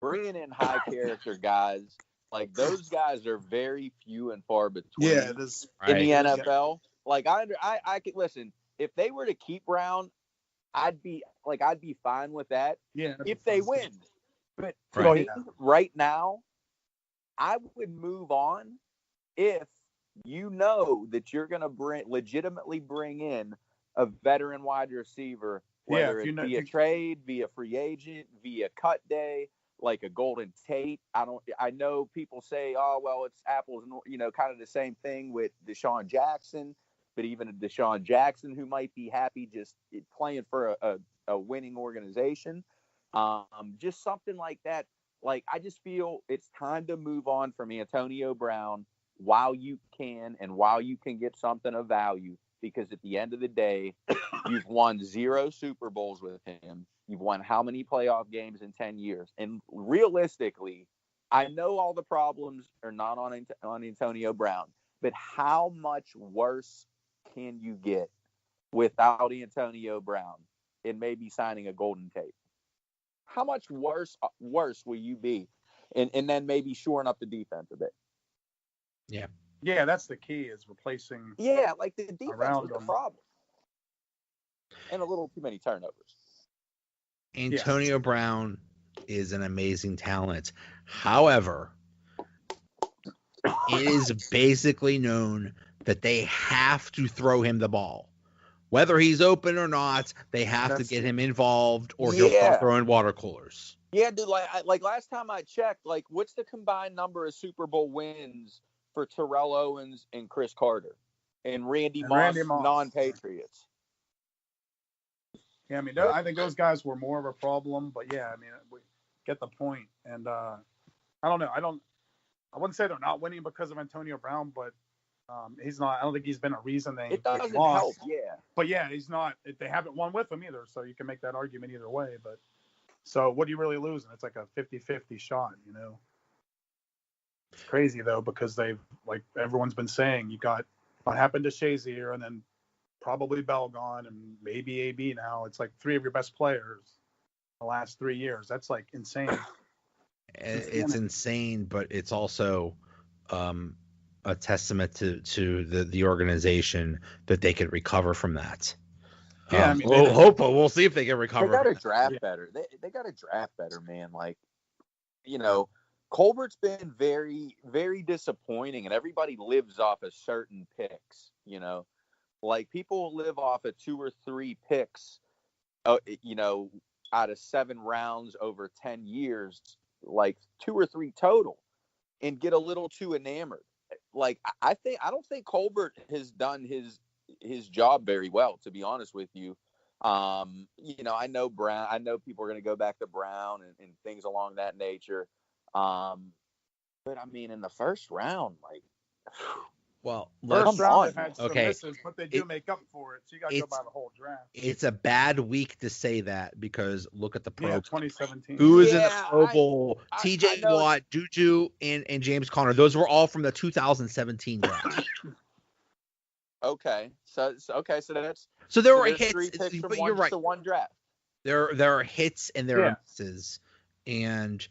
bringing in high character guys, like those guys are very few and far between Yeah, it is. in the Right. NFL. Like I could listen, if they were to keep Brown, I'd be fine with that Yeah. that'd if be they fun. win. But to Right. me, right now, I would move on if you know that you're going to legitimately bring in a veteran wide receiver, Yeah, whether if you it's know- via trade, via free agent, via cut day, like a Golden Tate. I know people say, oh, well, it's apples and, kind of the same thing with Deshaun Jackson, but even a Deshaun Jackson who might be happy just playing for a winning organization. Just something like that. Like, I just feel it's time to move on from Antonio Brown while you can and while you can get something of value, because at the end of the day, you've won 0 Super Bowls with him. You've won how many playoff games in 10 years? And realistically, I know all the problems are not on Antonio Brown, but how much worse can you get without Antonio Brown and maybe signing a Golden Tate? How much worse will you be? And then maybe shoring up the defense a bit. Yeah. Yeah, that's the key, is replacing. Yeah, like the defense Around was the them. problem. And a little too many turnovers. Antonio Brown is an amazing talent. However, it is basically known that they have to throw him the ball. Whether he's open or not, they have to get him involved, or he'll start throwing water coolers. Yeah, dude. Like last time I checked, like, what's the combined number of Super Bowl wins for Terrell Owens and Chris Carter and Randy Moss, non-Patriots? Yeah, I mean, I think those guys were more of a problem, but yeah, I mean, we get the point. And I don't know. I wouldn't say they're not winning because of Antonio Brown, but he's not. I don't think he's been a reason they doesn't lost. help. Yeah, but yeah, he's not. They haven't won with him either, so you can make that argument either way. But so what are you really losing? It's like a 50-50 shot, you know. It's crazy though, because they've, like everyone's been saying, you got what happened to Shazier, and then probably Bell gone, and maybe AB now. It's like 3 of your best players in the last 3 years. That's like insane. It's insane, but it's also a testament to the organization that they could recover from that. Yeah, I mean, we'll see if they can recover. They got to draft better. They got to draft better, man. Like, Colbert's been very, very disappointing, and everybody lives off of certain picks. Like, people live off of 2 or 3 picks, out of 7 rounds over 10 years, like 2 or 3 total, and get a little too enamored. Like, I don't think Colbert has done his job very well, to be honest with you. I know Brown. I know people are going to go back to Brown and things along that nature. But I mean, in the first round, like, well, first round they've had some okay. misses, but they do make up for it. So you got to go by the whole draft. It's a bad week to say that, because look at the Pro. 2017. Who is in the Pro Bowl? T.J. Watt, Juju, and James Conner. Those were all from the 2017 draft. Okay, so that's there were hits. 3 picks from you're right. To 1 draft. There are hits and there are misses, and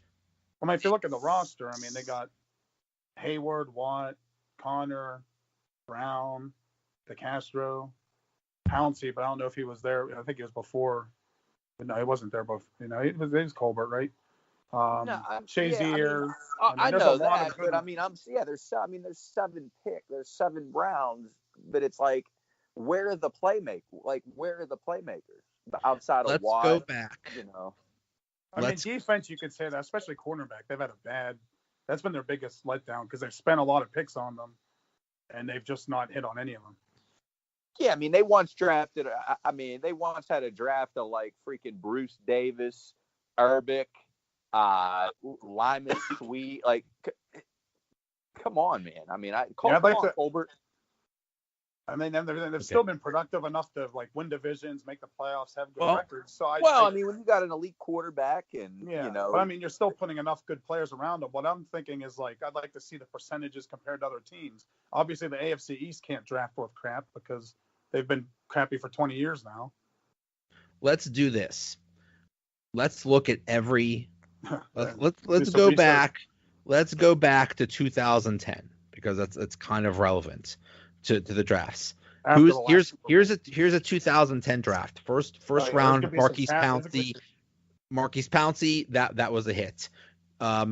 I mean, if you look at the roster, I mean, they got Hayward, Watt, Connor, Brown, DeCastro, Pouncey, but I don't know if he was there. I think he was before. But no, he wasn't there. But it was Colbert, right? Shazier. I know that, but I mean, there's 7 picks, there's 7 rounds, but it's like, where are the playmakers? Like, where are the playmakers outside of Watt? Let's go back. I mean, defense, you could say that, especially cornerback. They've had that's been their biggest letdown, because they've spent a lot of picks on them, and they've just not hit on any of them. Yeah, I mean, they once had a draft of like freaking Bruce Davis, Urbic, Lyman Sweet. Like, come on, man. I mean, Colbert. I mean, they've still been productive enough to like win divisions, make the playoffs, have good records. So I mean, when you got an elite quarterback and but I mean, you're still putting enough good players around them. What I'm thinking is, like, I'd like to see the percentages compared to other teams. Obviously, the AFC East can't draft worth crap because they've been crappy for 20 years now. Let's do this. Let's look at every Let's go back. Let's go back to 2010 because that's kind of relevant to the drafts. Here's a 2010 draft. First round, Marquise Pouncey. That was a hit.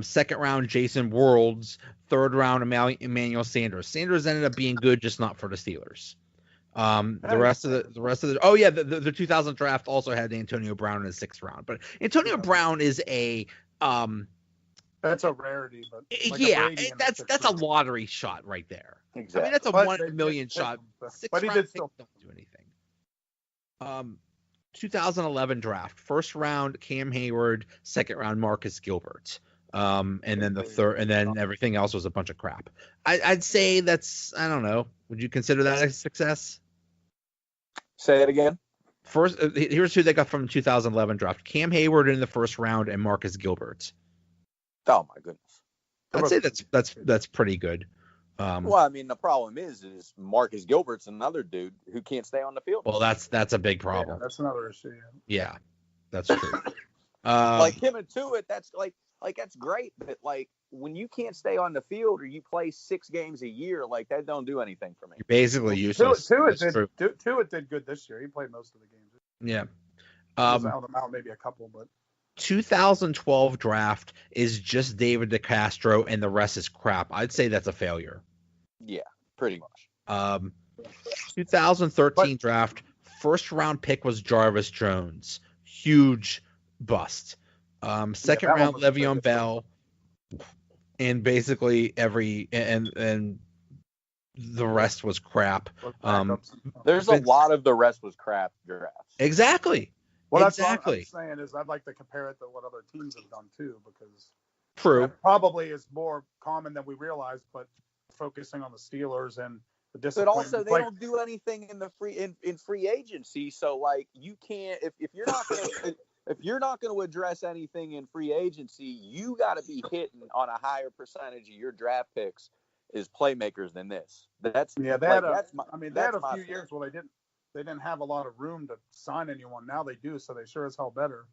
Second round, Jason Worlds. Third round, Emmanuel Sanders. Sanders ended up being good, just not for the Steelers. The rest of the 2000 draft also had Antonio Brown in the 6th round, but Antonio Brown is a that's a rarity, but that's a lottery shot right there. Exactly. I mean, that's a 1 in a million shot. But he did still don't do anything. 2011 draft, first round Cam Hayward, second round Marcus Gilbert, and then the third, and then everything else was a bunch of crap. I'd say that's, I don't know. Would you consider that a success? Say it again. First, here's who they got from 2011 draft: Cam Hayward in the first round and Marcus Gilbert. Oh my goodness! I'd say that's pretty good. Well, I mean, the problem is Marcus Gilbert's another dude who can't stay on the field. Well, that's a big problem. Yeah, that's another issue. Yeah, that's true. Like him and Tuitt, that's like that's great, but like when you can't stay on the field or you play 6 games a year, like that don't do anything for me. You're basically useless. Tuitt did good this year. He played most of the games. Yeah. Out maybe a couple, but 2012 draft is just David DeCastro and the rest is crap. I'd say that's a failure. Yeah, pretty much. 2013 draft, first round pick was Jarvis Jones. Huge bust. Second round Le'Veon Bell, and basically and the rest was crap. There's a lot of the rest was crap drafts. Exactly. That's what I'm saying is I'd like to compare it to what other teams have done too, because that probably is more common than we realize, but focusing on the Steelers and the disappointment. But also they don't do anything in the free agency, so like you can't if you're not going to address anything in free agency, you got to be hitting on a higher percentage of your draft picks as playmakers than this. They had a few years where they didn't have a lot of room to sign anyone. Now they do, so they sure as hell better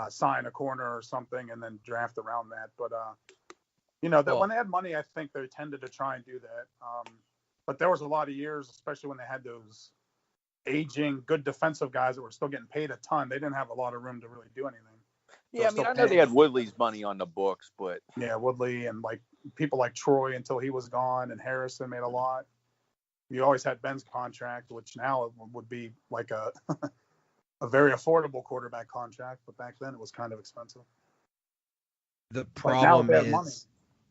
sign a corner or something and then draft around that. But when they had money, I think they tended to try and do that. But there was a lot of years, especially when they had those aging, good defensive guys that were still getting paid a ton. They didn't have a lot of room to really do anything. Yeah, I mean, I know they had Woodley's money on the books, but yeah, Woodley and like people like Troy until he was gone, and Harrison made a lot. You always had Ben's contract, which now would be like a very affordable quarterback contract, but back then it was kind of expensive. The problem is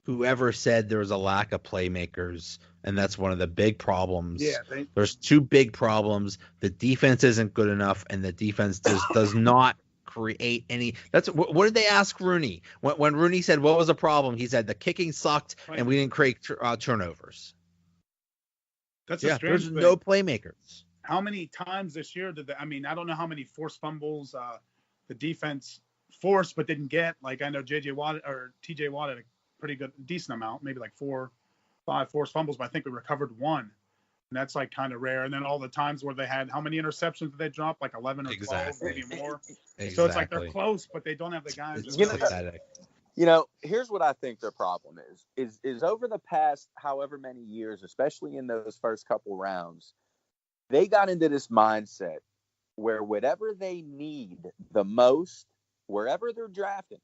whoever said there was a lack of playmakers, and that's one of the big problems. Yeah, there's 2 big problems. The defense isn't good enough, and the defense does not create any. That's what did they ask Rooney? When Rooney said what was the problem, he said the kicking sucked and we didn't create turnovers. That's a strange thing. No playmakers. How many times this year I don't know how many forced fumbles the defense forced but didn't get. Like I know TJ Watt had a pretty decent amount, maybe like 4 or 5 forced fumbles, but I think we recovered 1. And that's like kind of rare. And then all the times where they had, how many interceptions did they drop? Like 11 or 12, maybe more. Exactly. So it's like they're close, but they don't have the guys. Here's what I think their problem is over the past however many years, especially in those first couple rounds, they got into this mindset where whatever they need the most, wherever they're drafting,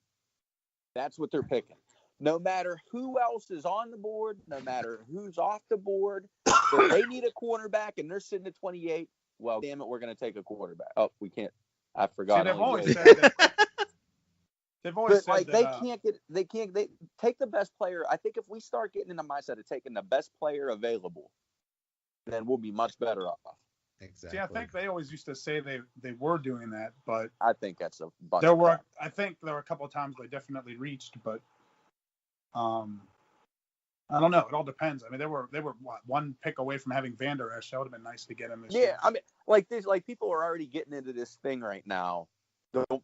that's what they're picking. No matter who else is on the board, no matter who's off the board, if they need a cornerback and they're sitting at 28, well, damn it, we're going to take a quarterback. Oh, we can't. I forgot. See, they've always said that. They take the best player. I think if we start getting in the mindset of taking the best player available, then we'll be much better off. Exactly. See, I think they always used to say they were doing that, but I think that's a bunch. I think there were a couple of times they definitely reached, but I don't know. It all depends. I mean, they were what, 1 pick away from having Van Der Esch. That would have been nice to get him this year. Yeah, I mean, like people are already getting into this thing right now.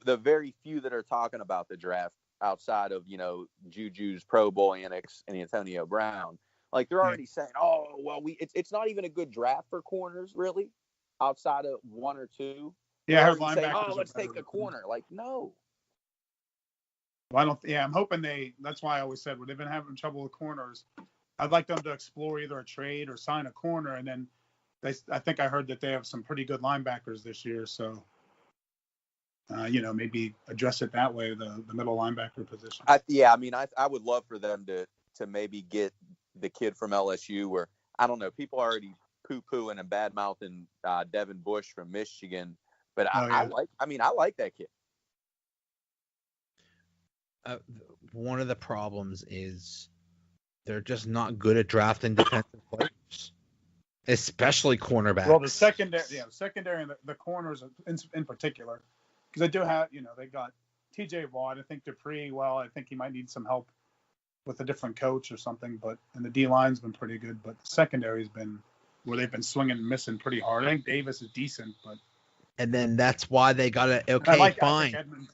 The very few that are talking about the draft outside of, Juju's Pro Bowl annex and Antonio Brown, like they're already saying, oh, well, it's not even a good draft for corners, really, outside of 1 or 2. Yeah, I heard linebackers. Saying, let's take a corner. Like, no. Well, I'm hoping that's why I always said when they've been having trouble with corners, I'd like them to explore either a trade or sign a corner. And then I think I heard that they have some pretty good linebackers this year. So, maybe address it that way, the middle linebacker position. I would love for them to maybe get the kid from LSU, where, I don't know, people are already poo-pooing and bad-mouthing Devin Bush from Michigan. But I like that kid. One of the problems is they're just not good at drafting defensive players, especially cornerbacks. Well, the secondary and the corners in particular, because they do have, they got T.J. Watt. I think Dupree. Well, I think he might need some help with a different coach or something. And the D line's been pretty good, but the secondary's been where they've been swinging and missing pretty hard. I think Davis is decent, but. And then that's why they got to fine.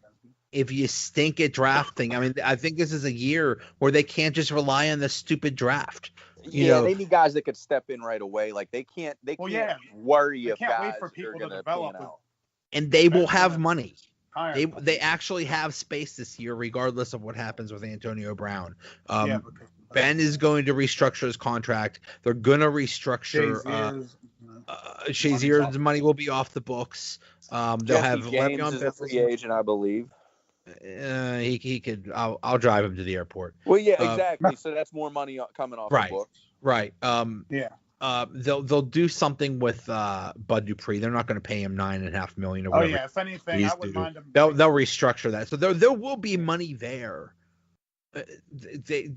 If you stink at drafting, I think this is a year where they can't just rely on the stupid draft. They need guys that could step in right away. Like they can't worry if guys wait for people to develop. And they will have money. They actually have space this year, regardless of what happens with Antonio Brown. Ben is going to restructure his contract. They're going to restructure. Shazier's money will be off the books. They'll have Le'Veon Bell, free agent, I believe. He could. I'll drive him to the airport. Well, yeah, exactly. So that's more money coming off the books. Right. They'll do something with Bud Dupree. They're not going to pay him $9.5 million or whatever. Oh yeah. If anything, I wouldn't mind them. They'll restructure that. So there will be money there.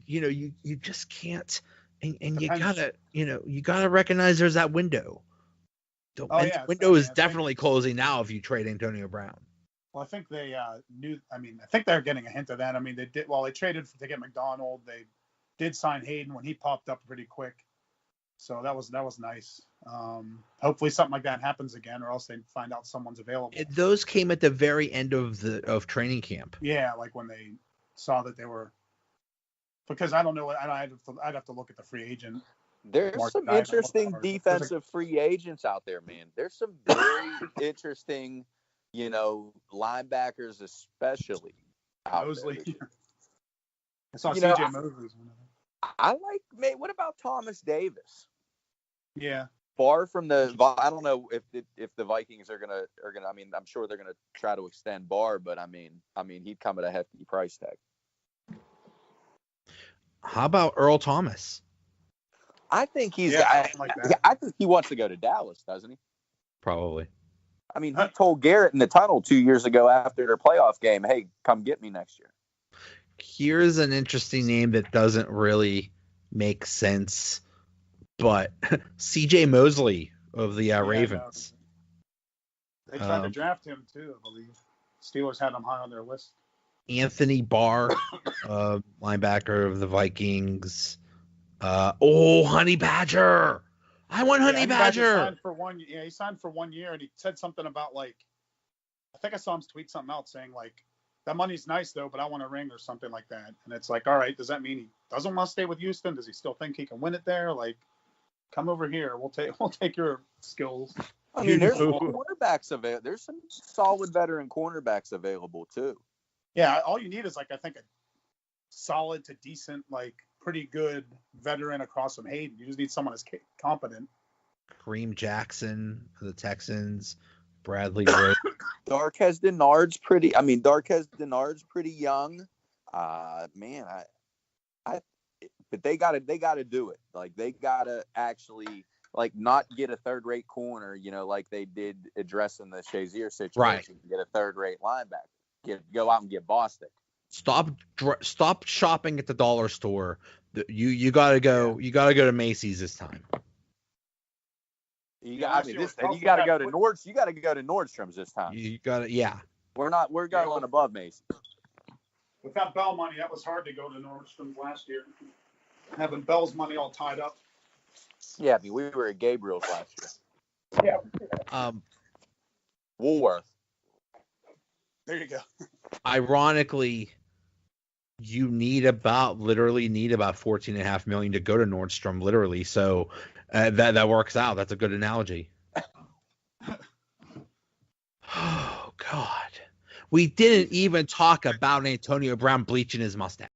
You just can't, and you gotta recognize there's that window. The window is definitely closing now if you trade Antonio Brown. Well, I think they knew. I think they're getting a hint of that. They did. Well, they traded to get McDonald. They did sign Hayden when he popped up pretty quick. So that was nice. Hopefully something like that happens again, or else they find out someone's available. Those came at the very end of training camp. Yeah, like when they saw that they were. Because I don't know. I'd have to look at the free agent. There's some interesting defensive free agents out there, man. There's some very interesting. Linebackers especially. Mosley. I saw CJ Mosley. I like, mate. What about Thomas Davis? Yeah. Far from the. I don't know if the Vikings are gonna. I'm sure they're gonna try to extend Barr, but he'd come at a hefty price tag. How about Earl Thomas? I think I think he wants to go to Dallas, doesn't he? Probably. He told Garrett in the tunnel 2 years ago after their playoff game, "Hey, come get me next year." Here's an interesting name that doesn't really make sense, but CJ Mosley of the Ravens. They tried to draft him too, I believe. Steelers had him high on their list. Anthony Barr, linebacker of the Vikings. Honey Badger. I want Honey Badger. He signed for 1 year, and he said something about I think I saw him tweet something out saying that money's nice though, but I want a ring or something like that. And it's all right, does that mean he doesn't want to stay with Houston? Does he still think he can win it there? Come over here. We'll take your skills. There's some cornerbacks available. There's some solid veteran cornerbacks available too. Yeah, all you need is I think a solid to decent, pretty good veteran across from Hayden. You just need someone that's competent. Kareem Jackson for the Texans. Bradley Rowe. Darqueze Dennard's pretty young. But they gotta do it. They gotta actually not get a third-rate corner, like they did addressing the Shazier situation. Right. Get a third-rate linebacker. Go out and get Bostic. Stop shopping at the dollar store. You gotta go. You gotta go to Macy's this time. You gotta go to Nordstrom. You gotta go to Nordstrom's this time. You gotta, yeah. We're going above Macy's. Without Bell money, that was hard to go to Nordstrom's last year. Having Bell's money all tied up. Yeah, we were at Gabriel's last year. Yeah. Woolworth. There you go. Ironically, you literally need about $14.5 million to go to Nordstrom, literally. So that works out. That's a good analogy. Oh God. We didn't even talk about Antonio Brown bleaching his mustache.